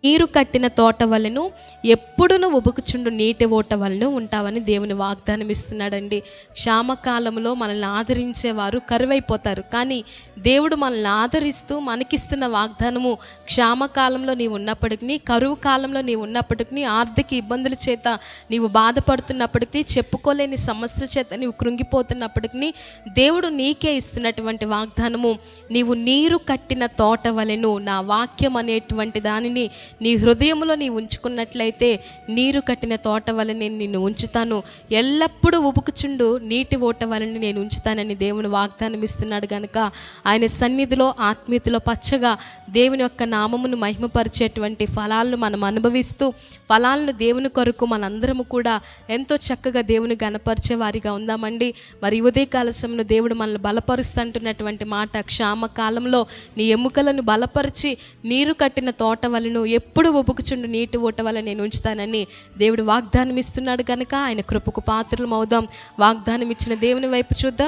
నీరు కట్టిన తోట వలెను ఎప్పుడును ఉబుకుచుండు నీటి ఓట వలన ఉంటావని దేవుని వాగ్దానం ఇస్తున్నాడండి. క్షామకాలంలో మనల్ని ఆదరించేవారు కరువైపోతారు, కానీ దేవుడు మనల్ని ఆదరిస్తూ మనకిస్తున్న వాగ్దానము, క్షామకాలంలో నీవు ఉన్నప్పటికీ, కరువు కాలంలో నీవు ఉన్నప్పటికీ, ఆర్థిక ఇబ్బందుల చేత నీవు బాధపడుతున్నప్పటికీ, చెప్పుకోలేని సమస్యల చేత నీవు కృంగిపోతున్నప్పటికీ, దేవుడు నీకే ఇస్తున్నటువంటి వాగ్దానము, నీవు నీరు కట్టిన తోట వలెను నా వాక్యం అనేటువంటి దానిని నీ హృదయంలో నీ ఉంచుకున్నట్లయితే నీరు కట్టిన తోట వలన నేను నిన్ను ఉంచుతాను, ఎల్లప్పుడూ ఉబుకుచుండు నీటి ఓట వలన నేను ఉంచుతానని దేవుని వాగ్దానం ఇస్తున్నాడు. కనుక ఆయన సన్నిధిలో ఆత్మీయతలో పచ్చగా దేవుని యొక్క నామమును మహిమపరిచేటువంటి ఫలాలను మనం అనుభవిస్తూ, ఫలాలను దేవుని కొరకు మనందరము కూడా ఎంతో చక్కగా దేవుని గణపరిచే వారిగా ఉందామండి. మరి ఉదయకాల సమయంలో దేవుడు మనల్ని బలపరుస్తుంటున్నటువంటి మాట, క్షామకాలంలో నీ ఎముకలను బలపరిచి నీరు కట్టిన తోట వలన ఎప్పుడు ఉబుకుచుండు నీటి ఓట వల్ల నేను ఉంచుతానని దేవుడు వాగ్దానం ఇస్తున్నాడు. కనుక ఆయన కృపకు పాత్రలం అవుదాం. వాగ్దానం ఇచ్చిన దేవుని వైపు చూద్దాం.